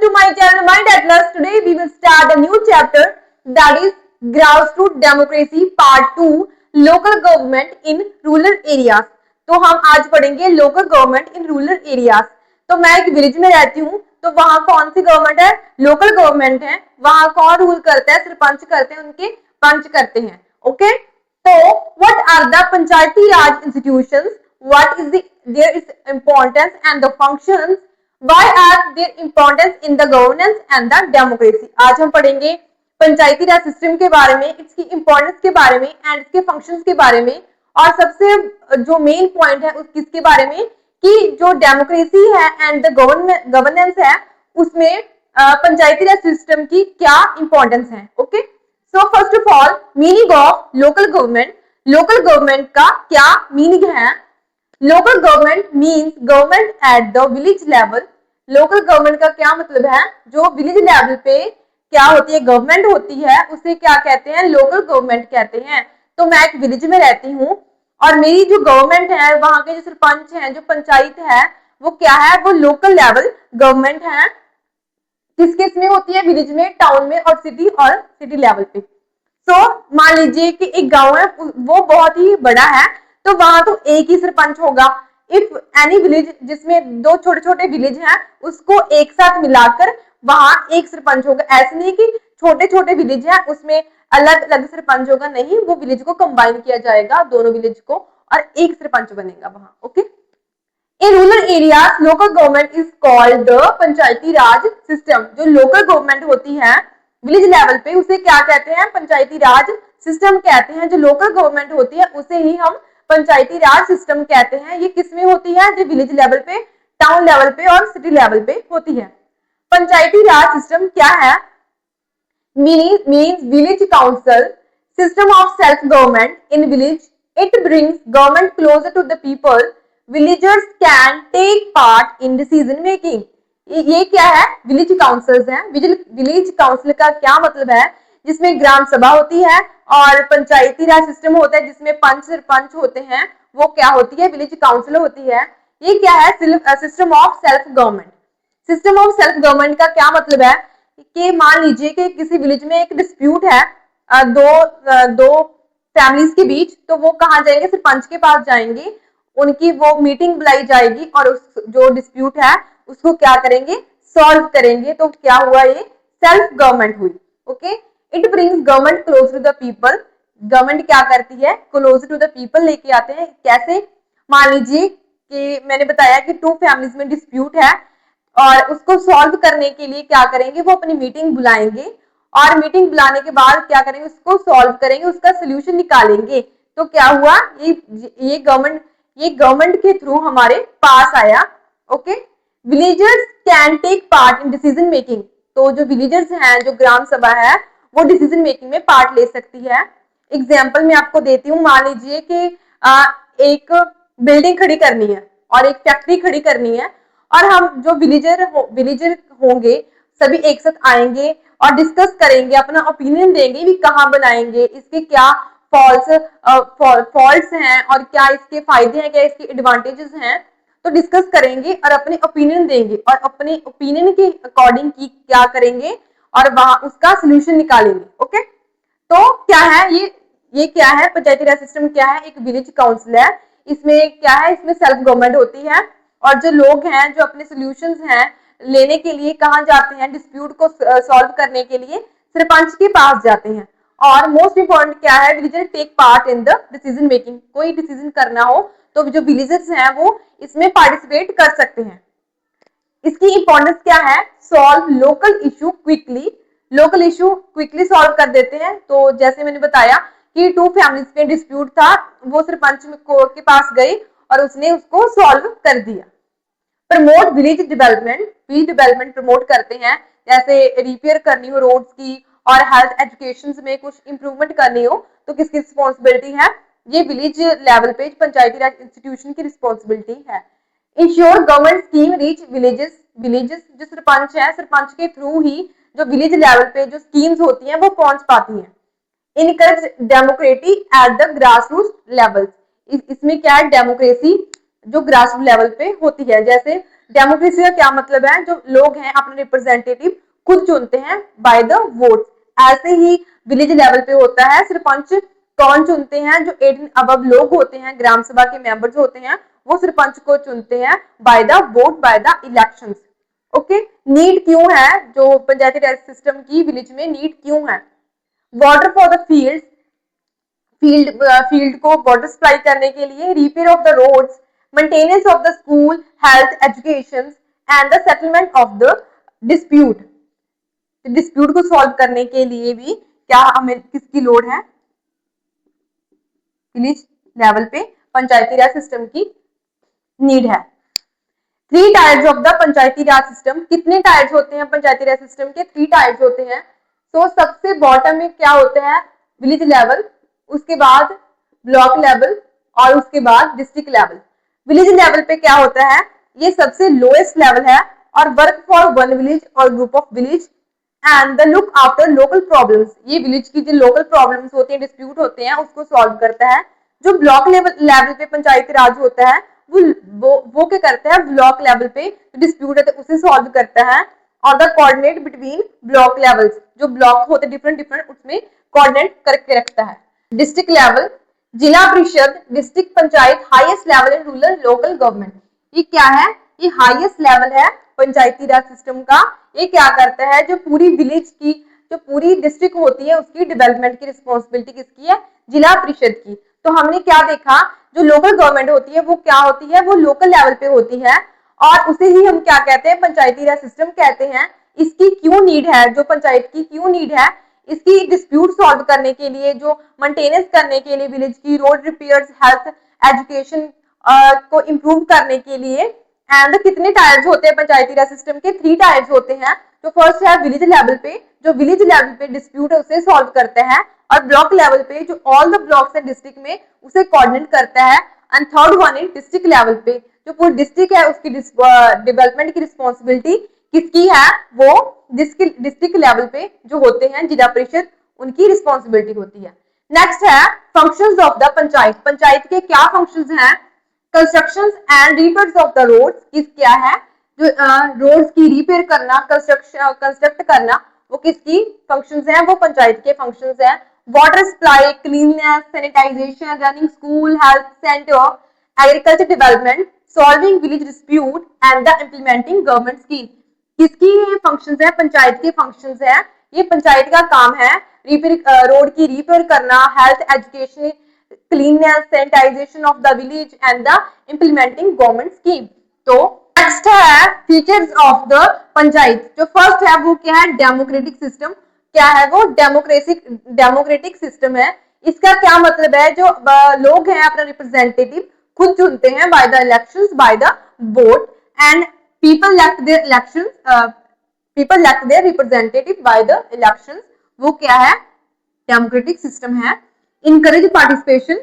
to my channel Mind Atlas. Today we will start a new chapter, that is Grassroots Democracy Part 2, Local Government in Rural Areas. तो हम आज पढ़ेंगे local government in rural areas. तो मैं एक village में रहती हूँ, तो वहां कौन सी गवर्नमेंट है? लोकल गवर्नमेंट है। वहां कौन रूल करता है? सरपंच करते हैं, उनके पंच करते हैं। ओके, तो what are the panchayati raj institutions, what is there is importance and the functions, Why are their importance in the governance and the democracy? आज हम पढ़ेंगे पंचायती राज सिस्टम के बारे में, इसकी इंपॉर्टेंस के बारे में एंड इसके फंक्शंस के बारे में, और सबसे जो मेन पॉइंट है उस किसके बारे में कि जो डेमोक्रेसी है एंड द गवर्नेंस है उसमें पंचायती राज सिस्टम की क्या इंपॉर्टेंस है। Okay, so first of all meaning of local government. Local government का क्या मीनिंग है? Local government means government at the village level. Local government का क्या मतलब है? जो विलेज लेवल पे क्या होती है, गवर्नमेंट होती है, उसे क्या कहते हैं? लोकल गवर्नमेंट कहते हैं। तो मैं एक विलेज में रहती हूँ और मेरी जो गवर्नमेंट है, वहां के जो सरपंच हैं, जो पंचायत है, वो क्या है? वो लोकल लेवल गवर्नमेंट है। किस किस में होती है? विलेज में, टाउन में और सिटी लेवल पे। सो मान लीजिए कि एक गांव है, वो बहुत ही बड़ा है, तो वहां तो एक ही सरपंच होगा। इफ एनी विलेज जिसमें दो छोटे छोटे विलेज हैं, उसको एक साथ मिलाकर वहां एक सरपंच होगा। ऐसे नहीं कि छोटे छोटे विलेज हैं उसमें अलग अलग सरपंच होगा, नहीं, वो विलेज को कंबाइन किया जाएगा, दोनों विलेज को, और एक सरपंच बनेगा वहां। Okay, in rural areas local government is called the panchayati raj system. जो लोकल गवर्नमेंट होती है विलेज लेवल पे, उसे क्या कहते हैं? पंचायती राज सिस्टम कहते हैं। जो लोकल गवर्नमेंट होती है उसे ही हम पंचायती राज सिस्टम कहते हैं। ये किस में होती है? जो विलेज लेवल पे, टाउन लेवल पे और सिटी लेवल पे होती है। पंचायती राज सिस्टम क्या है? Means village council system of self government in village. It brings government closer to the people. Villagers can take part in decision making. ये क्या है? विलेज काउंसिल्स हैं। विलेज काउंसिल का क्या मतलब है? जिसमें ग्राम सभा होती है और पंचायती राज सिस्टम होता है जिसमें पंच सरपंच होते हैं, वो क्या होती है? विलेज काउंसिल होती है। ये क्या है? System of self government. System of self government का क्या मतलब है कि मान लीजिए कि किसी विलेज में एक डिस्प्यूट है दो फैमिलीज के बीच, तो वो कहाँ जाएंगे? सरपंच के पास जाएंगे, उनकी वो मीटिंग बुलाई जाएगी और उस जो डिस्प्यूट है उसको क्या करेंगे? सॉल्व करेंगे। तो क्या हुआ? ये सेल्फ गवर्नमेंट हुई। Okay, it brings government close to the people. Government क्या करती है? क्लोज टू द पीपल लेके आते हैं। कैसे? मान लीजिए कि मैंने बताया कि टू फैमिलीज में डिस्प्यूट है और उसको सॉल्व करने के लिए क्या करेंगे? वो अपनी मीटिंग बुलाएंगे और मीटिंग बुलाने के बाद क्या करेंगे? उसको सॉल्व करेंगे, उसका सोल्यूशन निकालेंगे। तो क्या हुआ? ये गवर्नमेंट के थ्रू हमारे पास आया। Okay, villagers can take part in decision making. तो जो विलेजर्स हैं, जो ग्राम सभा है, वो डिसीजन मेकिंग में पार्ट ले सकती है। एग्जाम्पल मैं आपको देती हूँ। मान लीजिए कि एक बिल्डिंग खड़ी करनी है और एक फैक्ट्री खड़ी करनी है, और हम जो विलेजर होंगे सभी एक साथ आएंगे और डिस्कस करेंगे, अपना ओपिनियन देंगे भी कहाँ बनाएंगे, इसके क्या फॉल्ट्स हैं और क्या इसके फायदे हैं, क्या इसके एडवांटेजेस हैं। तो डिस्कस करेंगे और अपने ओपिनियन देंगे और अपने ओपिनियन के अकॉर्डिंग की क्या करेंगे और वहां उसका सोल्यूशन निकालेंगे। ओके, तो क्या है ये क्या है? पंचायती राज सिस्टम क्या है? एक विलेज काउंसिल है। इसमें क्या है? इसमें सेल्फ गवर्नमेंट होती है और जो लोग हैं जो अपने सोल्यूशंस हैं लेने के लिए कहाँ जाते हैं? डिस्प्यूट को सॉल्व करने के लिए सरपंच के पास जाते हैं। और मोस्ट इंपॉर्टेंट क्या है? Villager take part in the decision making. कोई डिसीजन करना हो तो जो विलेजर्स हैं वो इसमें पार्टिसिपेट कर सकते हैं। इसकी इंपॉर्टेंस क्या है? Solve local issue quickly. Local issue quickly solve कर देते हैं। तो जैसे मैंने बताया कि टू फैमिलीज में डिस्प्यूट था, वो सरपंच के पास गए और उसने उसको सॉल्व कर दिया। प्रमोट विलेज डेवलपमेंट प्रमोट करते हैं। जैसे रिपेयर करनी हो रोड्स की और हेल्थ एजुकेशन में कुछ इंप्रूवमेंट करनी हो, तो किसकी रिस्पॉन्सिबिलिटी है? ये विलेज लेवल पे पंचायती राज इंस्टीट्यूशन की रिस्पॉन्सिबिलिटी है। Ensure government scheme reach villages जो सरपंच है, सरपंच के थ्रू ही जो विलेज लेवल पे जो स्कीम्स होती हैं वो पहुंच पाती हैं। Encourage democracy at the grass root level. इसमें क्या है? डेमोक्रेसी जो ग्रास रूट लेवल पे होती है। जैसे डेमोक्रेसी का क्या मतलब है, जो लोग हैं अपने रिप्रेजेंटेटिव खुद चुनते हैं बाय द वोट। ऐसे ही विलेज लेवल पे होता है, सरपंच कौन चुनते हैं, जो 18 अबव लोग होते हैं, ग्राम सभा के मेंबर्स होते हैं, वो सरपंच को चुनते हैं by the vote, by the elections. Okay, need क्यों है जो पंचायती राज सिस्टम की विलेज में नीड क्यों है? वाटर फॉर द फील्ड को वाटर सप्लाई करने के लिए, repair of the roads, maintenance of the school, health, education and the settlement of the dispute को सॉल्व करने के लिए भी क्या हमें किसकी लोड है? विलेज लेवल पे पंचायती राज सिस्टम की नीड है। 3 tyres of the panchayati raj system. कितने टायर्स होते हैं पंचायती राज सिस्टम के? 3 टायर्स होते हैं। तो सबसे बॉटम में क्या होता है? विलेज लेवल, उसके बाद ब्लॉक लेवल और उसके बाद डिस्ट्रिक्ट लेवल। विलेज लेवल पे क्या होता है? ये सबसे लोएस्ट लेवल है और वर्क फॉर वन विलेज और group of village and the look after local problems. ये विलेज की जो लोकल प्रॉब्लम्स होती हैं, डिस्प्यूट होते हैं, उसको सॉल्व करता है। जो ब्लॉक लेवल पे पंचायती राज होता है वो क्या करता है? ब्लॉक लेवल पे डिस्प्यूट है तो उसे सॉल्व करता है। और the coordinate between block levels, जो ब्लॉक होते हैं डिफरेंट उसमें कोऑर्डिनेट करके रखता है। डिस्ट्रिक्ट लेवल, जिला परिषद, district panchayat, highest level in rural local government. ये क्या है? ये हाईएस्ट लेवल है पंचायती राज सिस्टम का। ये क्या करता है? जो पूरी विलेज की, जो पूरी डिस्ट्रिक्ट होती है, उसकी डेवलपमेंट की रिस्पॉन्सिबिलिटी किसकी है? जिला परिषद की। तो हमने क्या देखा, जो लोकल गवर्नमेंट होती है वो क्या होती है? वो लोकल लेवल पे होती है और उसे ही हम क्या कहते हैं? पंचायती राज सिस्टम कहते हैं। इसकी क्यों नीड है? जो पंचायत की क्यों नीड है? इसकी डिस्प्यूट सॉल्व करने के लिए, जो मेंटेनेंस करने के लिए विलेज की, रोड रिपेयर्स, हेल्थ, एजुकेशन को इम्प्रूव करने के लिए। एंड कितने टायर्स होते हैं पंचायती राज सिस्टम के? 3 टायर्स होते हैं। तो फर्स्ट है विलेज लेवल पे, जो विलेज लेवल पे डिस्प्यूट है उसे सॉल्व करता है, और ब्लॉक लेवल पे जो ऑल द ब्लॉक्स है डिस्ट्रिक्ट में उसे कोऑर्डिनेट करता है। एंड थर्ड वन है डिस्ट्रिक्ट लेवल पे, जो पूरी डिस्ट्रिक्ट है उसकी डेवलपमेंट की रिस्पॉन्सिबिलिटी किसकी है? वो डिस्ट्रिक्ट लेवल पे जो होते हैं जिला परिषद, उनकी रिस्पॉन्सिबिलिटी होती है। नेक्स्ट है functions of the panchayat. Panchayat के क्या फंक्शंस हैं? Construction and repairs of the roads. किस क्या है? जो रोड्स की रिपेयर करना, कंस्ट्रक्ट करना, वो किसकी फंक्शंस हैं? वो पंचायत के फंक्शंस हैं। Water supply, cleanliness, sanitisation, running school, health centre, agriculture development, solving village dispute and the implementing government scheme. किसकी फंक्शंस है? पंचायत के फंक्शंस है। ये पंचायत का काम है रिपेयर, रोड की रिपेयर करना, health, education, cleanliness, sanitisation of the village and the implementing government scheme. तो नेक्स्ट है फीचर्स ऑफ द पंचायत। जो फर्स्ट है वो क्या है? Democratic system. क्या है वो? डेमोक्रेटिक सिस्टम है। इसका क्या मतलब है? जो लोग हैं अपना रिप्रेजेंटेटिव खुद चुनते हैं by the elections, bye the vote, and people elect their representative by the elections। वो क्या है? डेमोक्रेटिक सिस्टम है। इनकरेज पार्टिसिपेशन,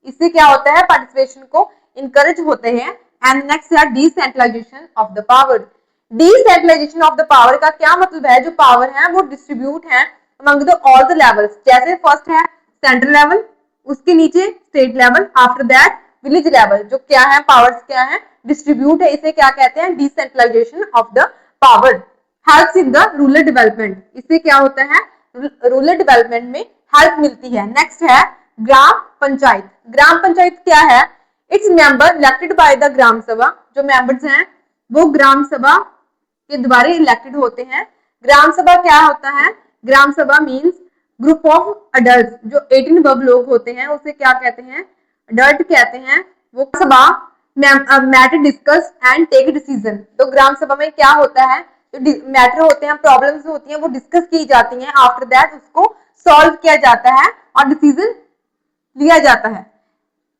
इससे क्या होता है? पार्टिसिपेशन को इनकरेज होते हैं। एंड नेक्स्ट है decentralisation of the power. Decentralisation of the power का क्या मतलब है? जो पावर है वो डिस्ट्रीब्यूट है among the all the levels. जैसे फर्स्ट है सेंट्रल लेवल, उसके नीचे state level, after that village level. जो क्या है? पावर्स क्या है? डिस्ट्रीब्यूट है। इसे क्या कहते हैं? Decentralisation of the power. Helps in the rural development, इससे क्या होता है? रूरल डेवलपमेंट में हेल्प मिलती है। नेक्स्ट है ग्राम पंचायत। ग्राम पंचायत क्या है? Its member elected by the gram sabha. जो मेंबर्स हैं वो ग्राम सभा के द्वारा इलेक्टेड होते हैं। ग्राम सभा क्या होता है? ग्राम सभा मीन्स ग्रुप ऑफ अडल्ट। जो 18 अबव लोग होते हैं उसे क्या कहते हैं? अडल्ट कहते हैं। वो sabha matter discuss and take decision. तो ग्राम सभा में क्या होता है? जो मैटर होते हैं, प्रॉब्लम्स होती हैं, वो डिस्कस की जाती हैं। आफ्टर दैट उसको सॉल्व किया जाता है और डिसीजन लिया जाता है।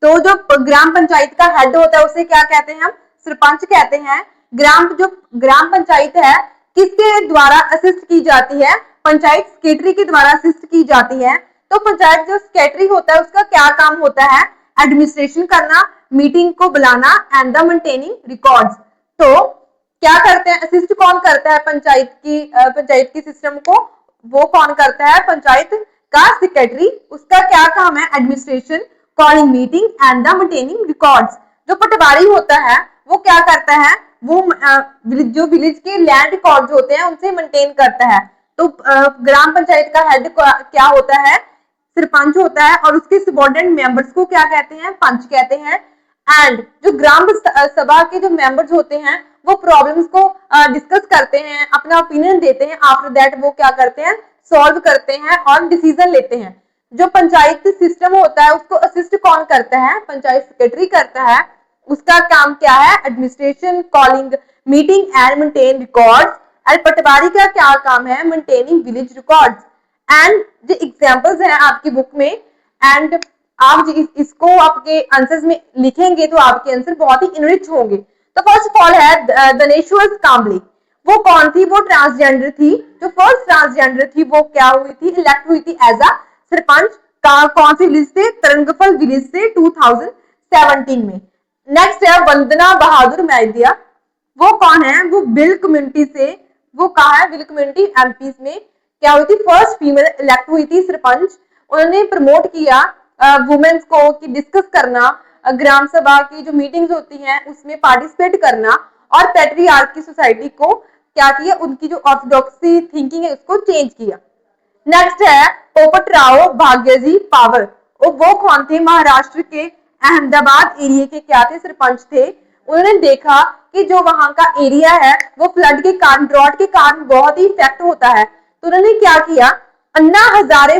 तो जो ग्राम पंचायत का हेड होता है उसे क्या कहते हैं? हम सरपंच कहते हैं। जो ग्राम पंचायत है किसके द्वारा असिस्ट की जाती है? पंचायत सेक्रेटरी के द्वारा असिस्ट की जाती है। तो पंचायत जो सेक्रेटरी होता है उसका क्या काम होता है? एडमिनिस्ट्रेशन करना, मीटिंग को बुलाना एंड द मेंटेनिंग रिकॉर्ड्स। तो क्या करते हैं? असिस्ट कौन करता है पंचायत की सिस्टम को? वो कौन करता है? पंचायत का सेक्रेटरी। उसका क्या काम है? Administration, calling meeting and the maintaining records. जो पटवारी होता है वो क्या करता है? वो जो विलेज के लैंड रिकॉर्ड होते हैं उनसे मेंटेन करता है। तो ग्राम पंचायत का हेड क्या होता है? सरपंच होता है, और उसके सबॉर्डिनेट मेंबर्स को क्या कहते हैं? पंच कहते हैं। एंड जो ग्राम सभा के जो मेंबर्स होते हैं वो प्रॉब्लम्स को डिस्कस करते हैं, अपना ओपिनियन देते हैं। आफ्टर दैट वो क्या करते हैं? सॉल्व करते हैं और डिसीजन लेते हैं। जो पंचायत सिस्टम होता है उसको असिस्ट कौन करता है? पंचायत सेक्रेटरी करता है। उसका काम क्या है? Administration, calling meeting and maintain records. And patwari का क्या काम है? Maintaining village records. एंड जो एग्जांपल्स हैं आपकी बुक में, एंड आप इसको आपके आंसर्स में लिखेंगे तो आपके आंसर बहुत ही इनरिच होंगे। तो फर्स्ट ऑफ ऑल है दनेश्वर कांबले। वो कौन थी? वो ट्रांसजेंडर थी। जो फर्स्ट ट्रांसजेंडर थी वो क्या हुई थी? इलेक्ट हुई थी एज अ सरपंच। कौन सी विलेज से? तरंगफल विलेज से 2017 में। नेक्स्ट है वंदना बहादुर मैदिया। वो कौन है? वो बिल कम्युनिटी से, वो कहा है बिल कम्युनिटी एमपी में क्या हुई थी? फर्स्ट फीमेल इलेक्ट हुई थी सरपंच। उन्होंने प्रमोट किया वुमेन्स को कि डिस्कस करना, ग्राम सभा की जो मीटिंग्स होती हैं उसमें पार्टिसिपेट करना, और पैट्रियार्क की सोसाइटी को क्या किया? उनकी जो ऑर्थोडॉक्सी थिंकिंग है उसको चेंज किया। नेक्स्ट है पोपटराव भाग्यजी पावर। वो कौन थे? महाराष्ट्र के अहमदाबाद एरिया के क्या थे? सरपंच थे। उन्होंने देखा कि जो वहां का एरिया है वो फ्लड के कारण, ड्रॉट के कारण बहुत ही इफेक्ट होता है। तो उन्होंने क्या किया? अन्ना हजारे